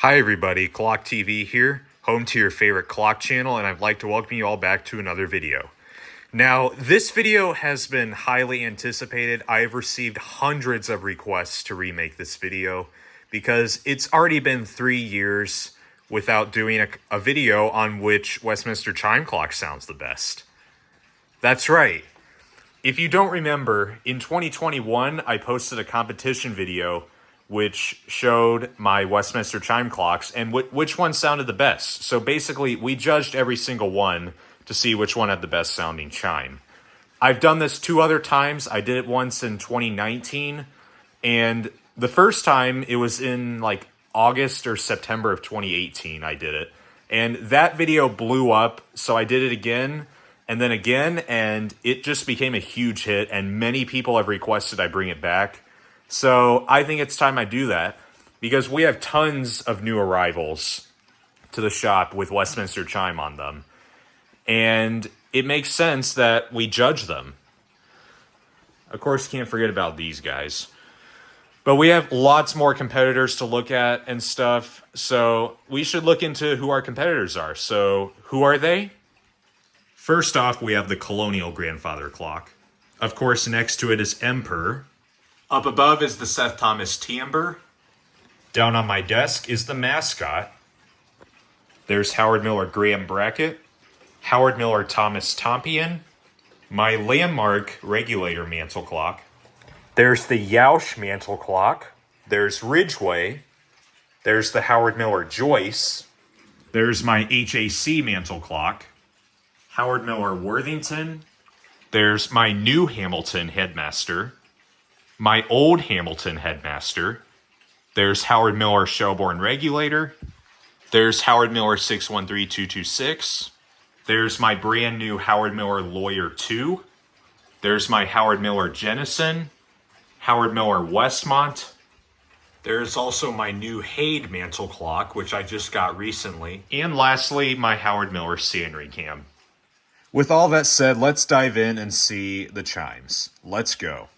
Hi everybody, Clock TV here, home to your favorite clock channel, and I'd like to welcome you all back to another video. Now, this video has been highly anticipated. I've received hundreds of requests to remake this video because it's already been 3 years without doing a video on which Westminster Chime Clock sounds the best. That's right. If you don't remember, in 2021, I posted a competition video which showed my Westminster chime clocks and which one sounded the best. So basically, we judged every single one to see which one had the best sounding chime. I've done this 2 other times. I did it once in 2019, and the first time it was in like August or September of 2018 I did it. And that video blew up, so I did it again, and it just became a huge hit, and many people have requested I bring it back. So I think it's time I do that because we have tons of new arrivals to the shop with Westminster Chime on them. And it makes sense that we judge them. Of course, can't forget about these guys. But we have lots more competitors to look at and stuff. So we should look into who our competitors are. So who are they? First off, we have the Colonial grandfather clock. Of course, next to it is Emperor. Up above is the Seth Thomas timbre. Down on my desk is the mascot. There's Howard Miller Graham bracket, Howard Miller Thomas Tompion, my landmark regulator mantle clock. There's the Yauch mantle clock. There's Ridgeway. There's the Howard Miller Joyce. There's my HAC mantle clock. Howard Miller Worthington. There's my new Hamilton Headmaster. My old Hamilton Headmaster. There's Howard Miller Shelbourne Regulator. There's Howard Miller 613226. There's my brand new Howard Miller Lawyer 2. There's my Howard Miller Jennison. Howard Miller Westmont. There's also my new Haid mantle clock, which I just got recently. And lastly, my Howard Miller Sandry cam. With all that said, let's dive in and see the chimes. Let's go.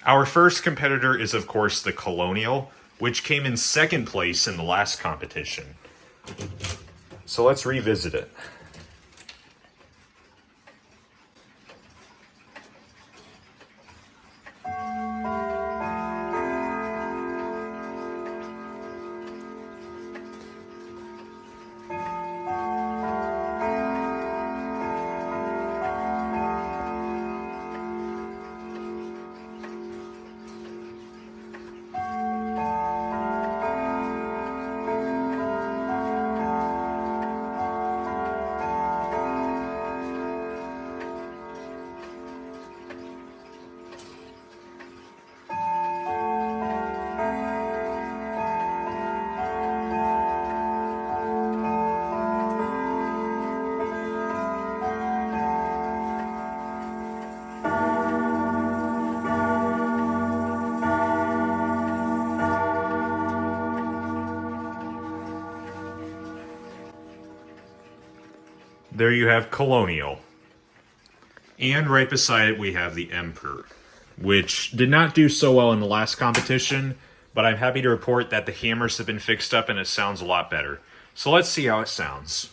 Our first competitor is, of course, the Colonial, which came in second place in the last competition. So let's revisit it. There you have Colonial. And right beside it we have the Emperor, which did not do so well in the last competition, but I'm happy to report that the hammers have been fixed up and it sounds a lot better. So let's see how it sounds.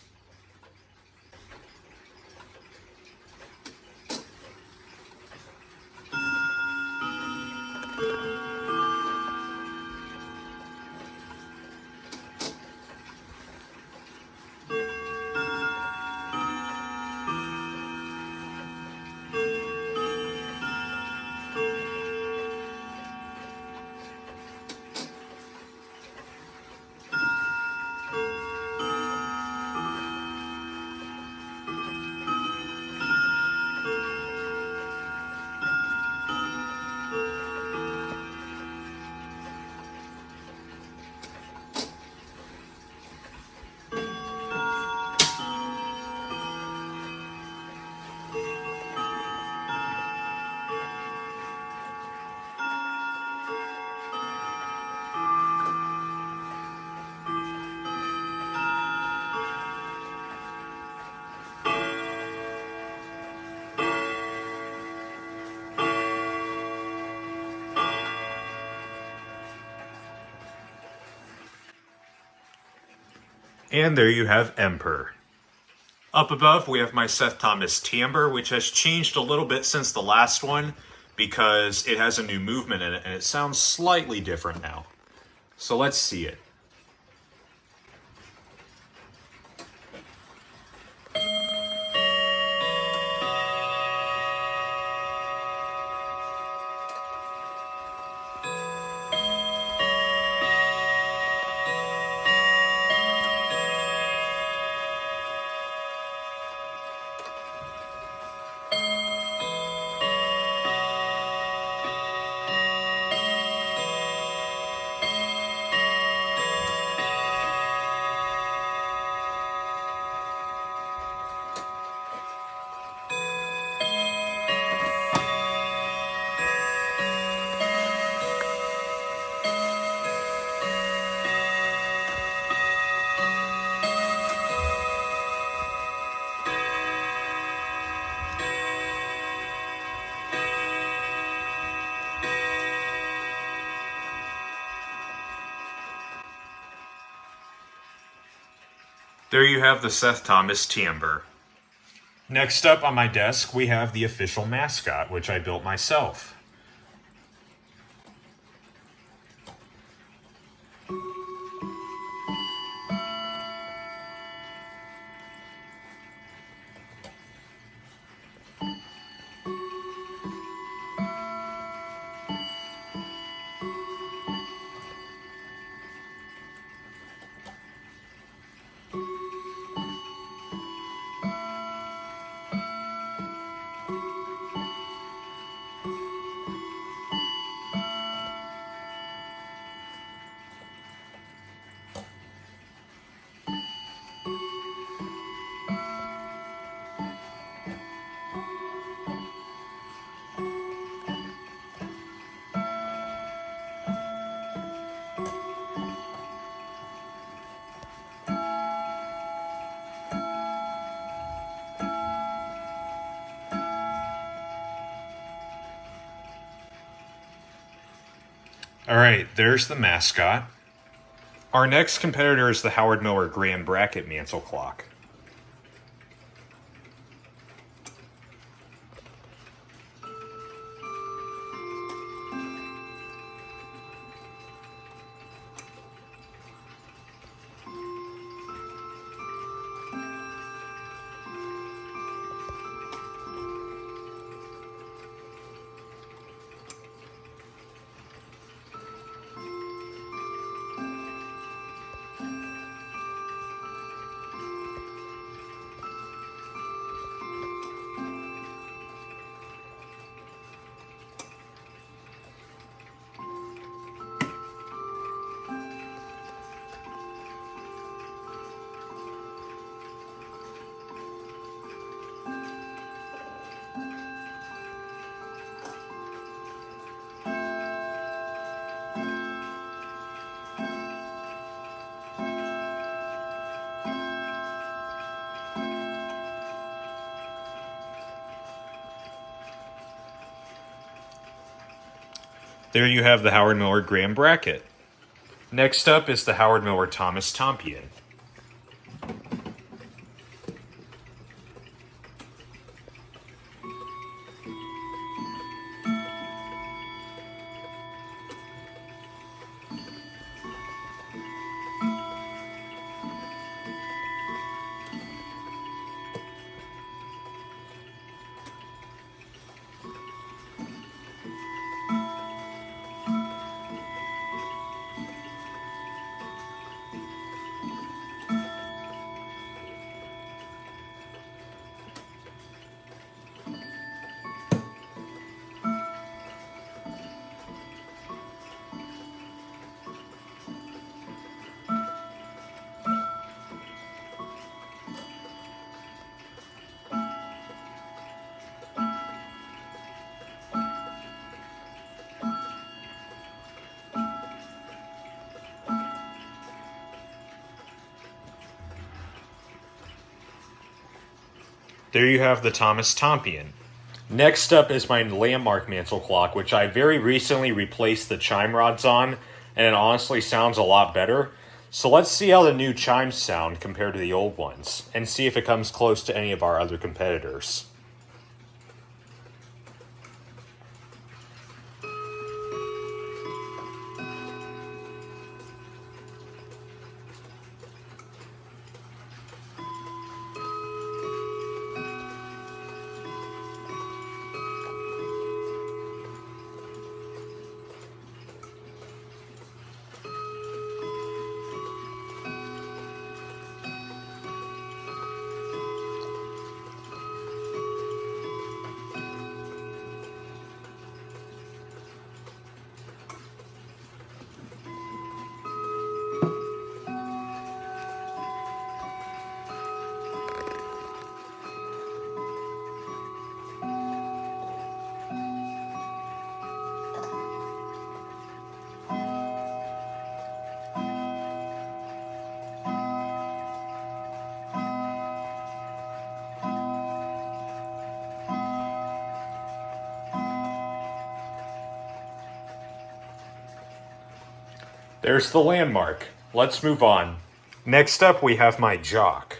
And there you have Emperor. Up above, we have my Seth Thomas timbre, which has changed a little bit since the last one because it has a new movement in it and it sounds slightly different now. So let's see it. There you have the Seth Thomas timbre. Next up on my desk, we have the official mascot, which I built myself. All right, there's the mascot. Our next competitor is the Howard Miller Grand Bracket Mantle Clock. There you have the Howard Miller Grand Bracket. Next up is the Howard Miller Thomas Tompion. There you have the Thomas Tompion. Next up is my landmark mantle clock, which I very recently replaced the chime rods on, and it honestly sounds a lot better. So let's see how the new chimes sound compared to the old ones, and see if it comes close to any of our other competitors. There's the landmark. Let's move on. Next up, we have my jock.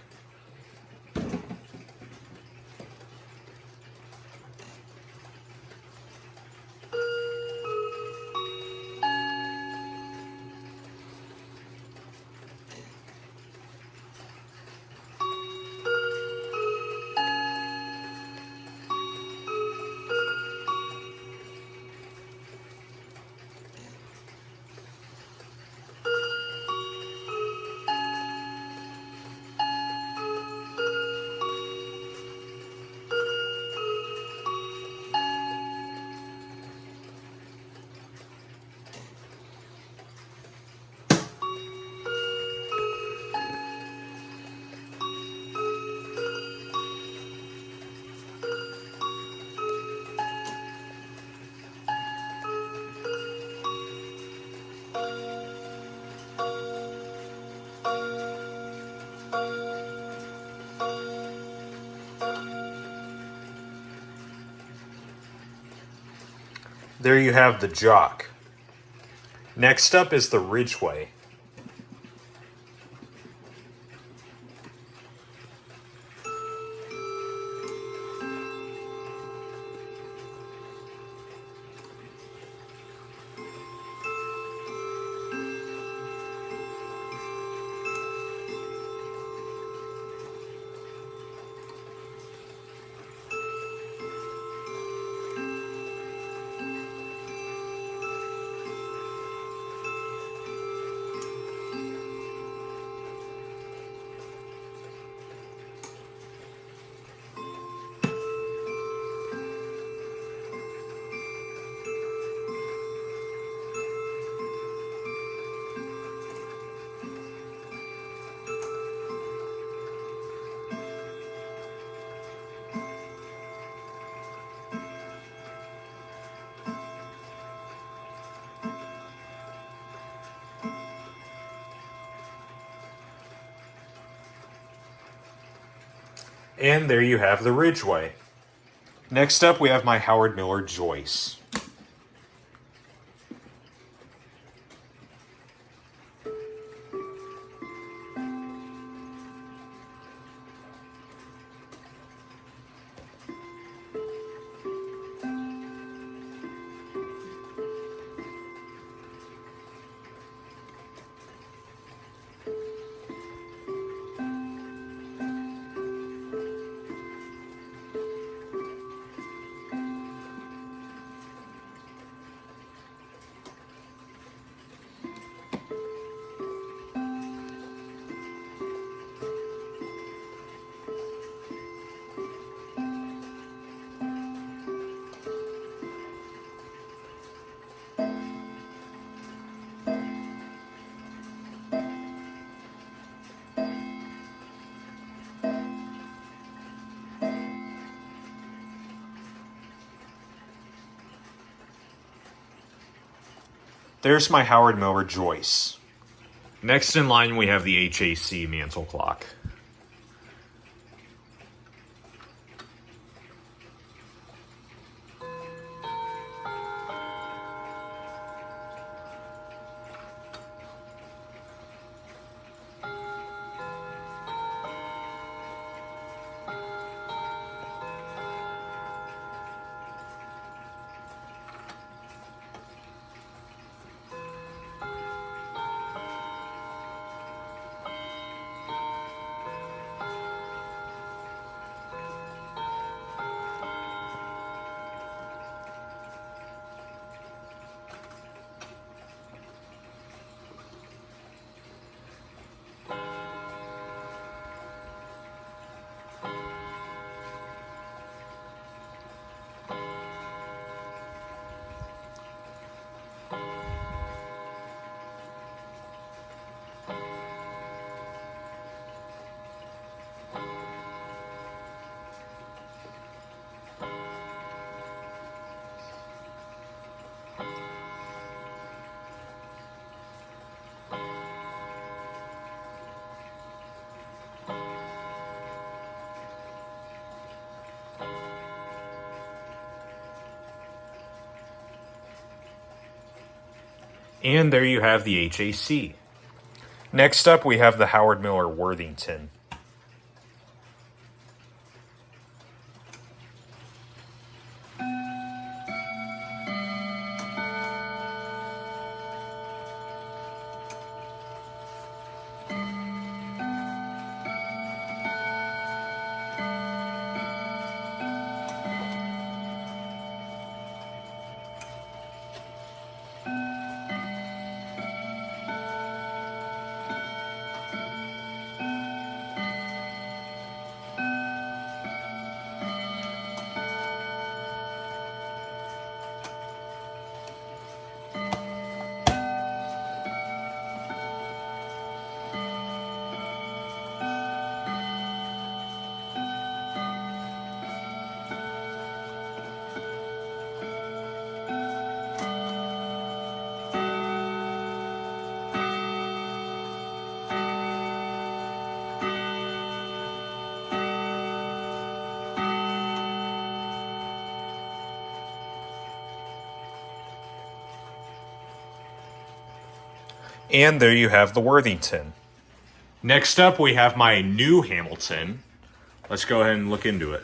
There you have the jock. Next up is the Ridgeway. And there you have the Ridgeway. Next up, we have my Howard Miller Joyce. There's my Howard Miller Joyce. Next in line, we have the HAC mantle clock. And there you have the HAC. Next up, we have the Howard Miller Worthington. And there you have the Worthington. Next up, we have my new Hamilton. Let's go ahead and look into it.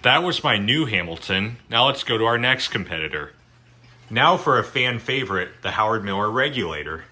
That was my new Hamilton. Now let's go to our next competitor. Now for a fan favorite, the Howard Miller Regulator.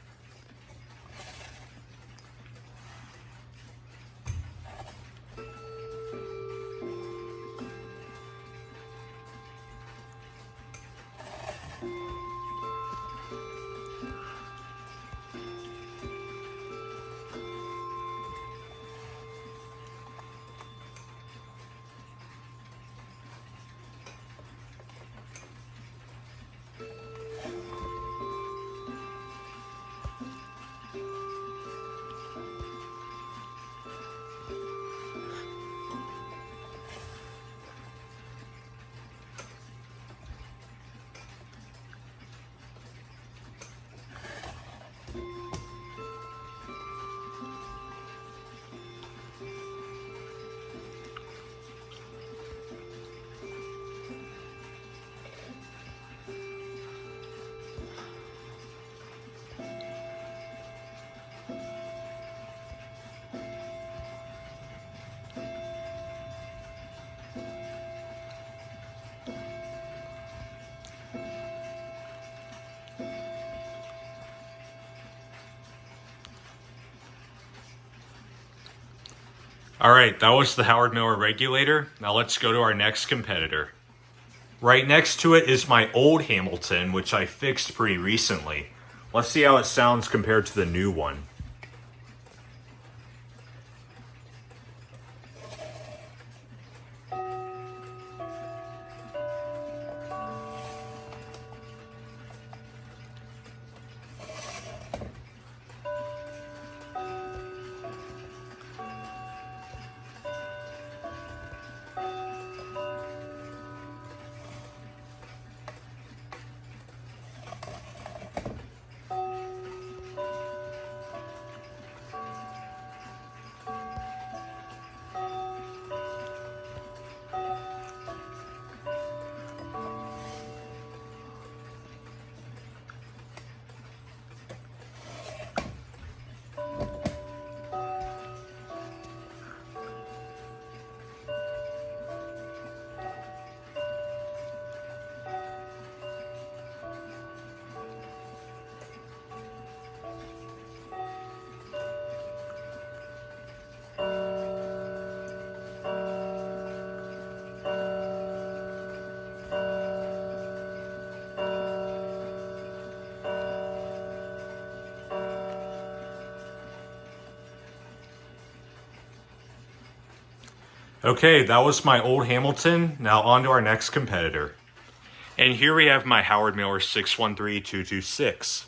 All right, that was the Howard Miller Regulator. Now let's go to our next competitor. Right next to it is my old Hamilton, which I fixed pretty recently. Let's see how it sounds compared to the new one. Okay, that was my old Hamilton. Now on to our next competitor. And here we have my Howard Miller 613226.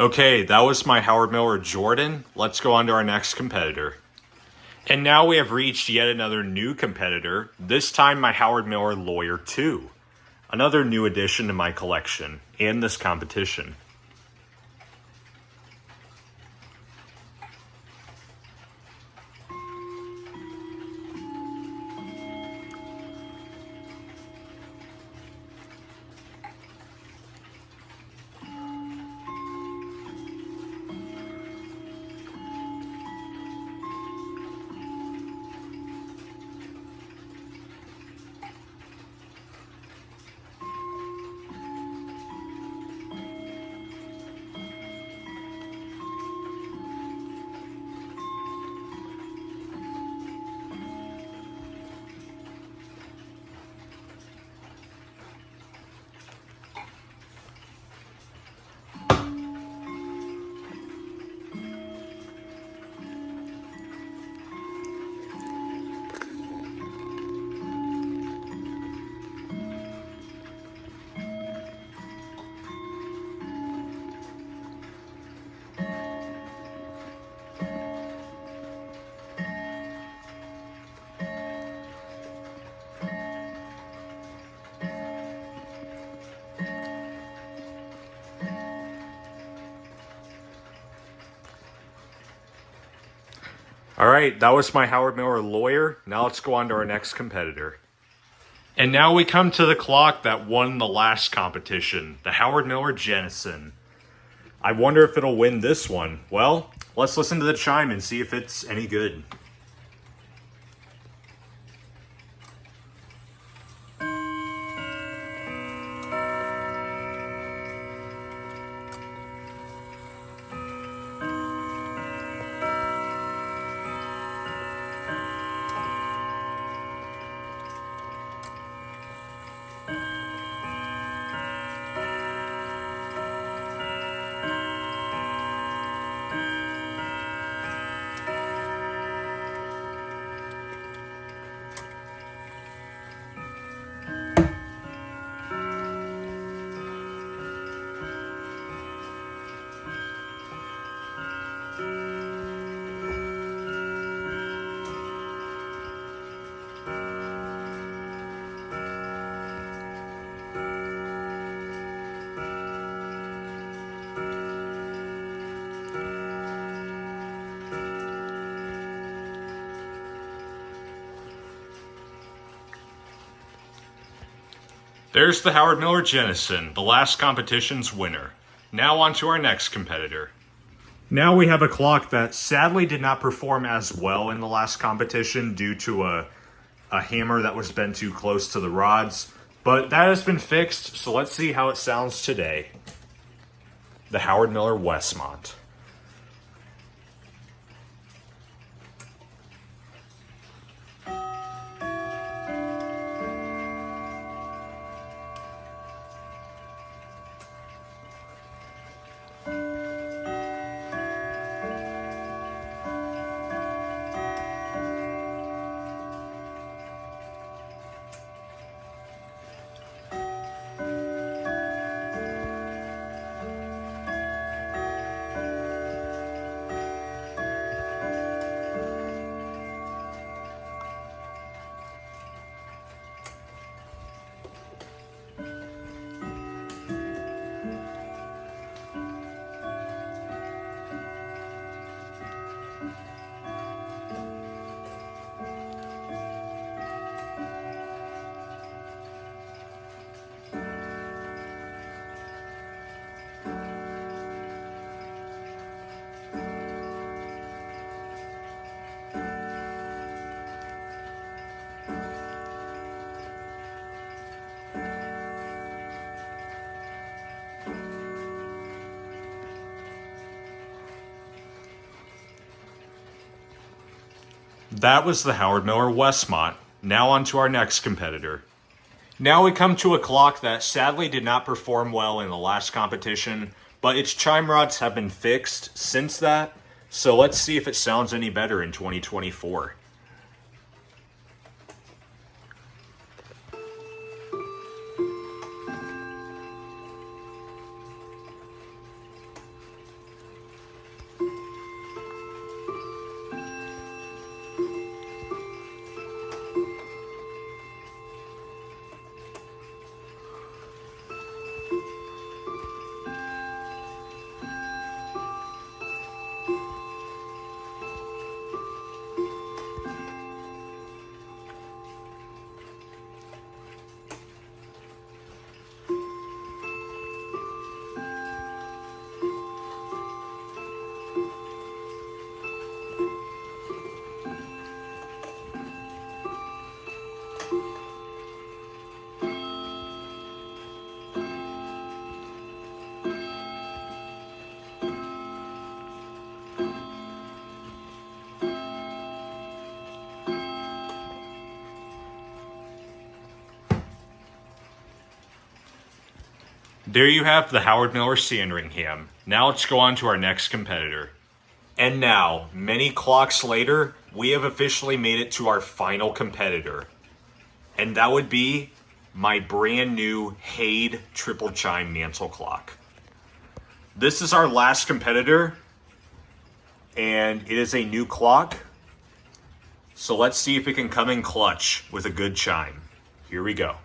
Okay, that was my Howard Miller Jordan. Let's go on to our next competitor. And now we have reached yet another new competitor, this time my Howard Miller Lawyer 2. Another new addition to my collection and this competition. All right, that was my Howard Miller Lawyer. Now let's go on to our next competitor. And now we come to the clock that won the last competition, the Howard Miller Jennison. I wonder if it'll win this one. Well, let's listen to the chime and see if it's any good. There's the Howard Miller Jennison, the last competition's winner. Now on to our next competitor. Now we have a clock that sadly did not perform as well in the last competition due to a hammer that was bent too close to the rods, but that has been fixed, so let's see how it sounds today. The Howard Miller Westmont. That was the Howard Miller Westmont. Now on to our next competitor. Now we come to a clock that sadly did not perform well in the last competition, but its chime rods have been fixed since that, so let's see if it sounds any better in 2024. There you have the Howard Miller Sandringham. Now let's go on to our next competitor. And now, many clocks later, we have officially made it to our final competitor. And that would be my brand new Haid triple chime mantle clock. This is our last competitor, and it is a new clock. So let's see if it can come in clutch with a good chime. Here we go.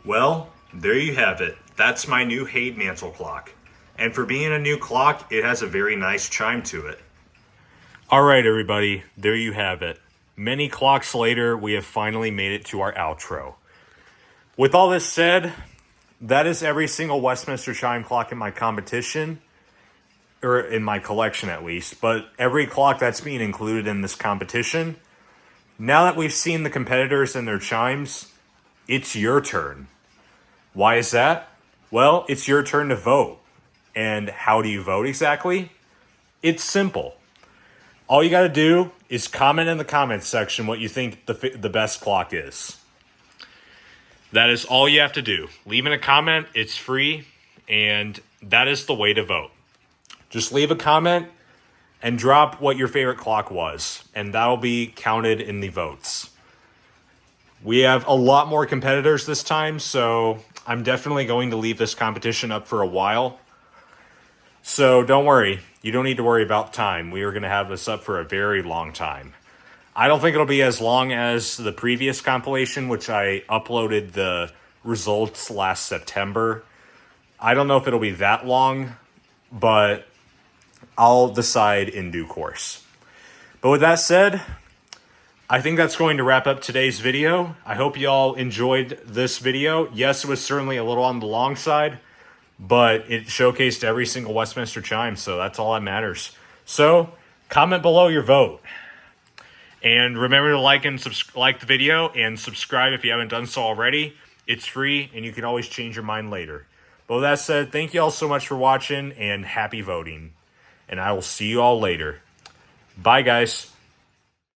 Well, there you have it. That's my new Haid mantle clock. And for being a new clock, it has a very nice chime to it. All right, everybody, there you have it. Many clocks later, we have finally made it to our outro. With all this said, that is every single Westminster Chime clock in my competition, or in my collection at least, but every clock that's being included in this competition. Now that we've seen the competitors and their chimes, it's your turn. Why is that? Well, it's your turn to vote. And how do you vote exactly? It's simple. All you got to do is comment in the comments section what you think the best clock is. That is all you have to do. Leave in a comment. It's free. And that is the way to vote. Just leave a comment and drop what your favorite clock was. And that'll be counted in the votes. We have a lot more competitors this time, so I'm definitely going to leave this competition up for a while. So don't worry. You don't need to worry about time. We are going to have this up for a very long time. I don't think it'll be as long as the previous compilation, which I uploaded the results last September. I don't know if it'll be that long, but I'll decide in due course. But with that said, I think that's going to wrap up today's video. I hope you all enjoyed this video. Yes, it was certainly a little on the long side, but it showcased every single Westminster chime, so that's all that matters. So, comment below your vote. And remember to like the video and subscribe if you haven't done so already. It's free, and you can always change your mind later. But with that said, thank you all so much for watching, and happy voting. And I will see you all later. Bye, guys.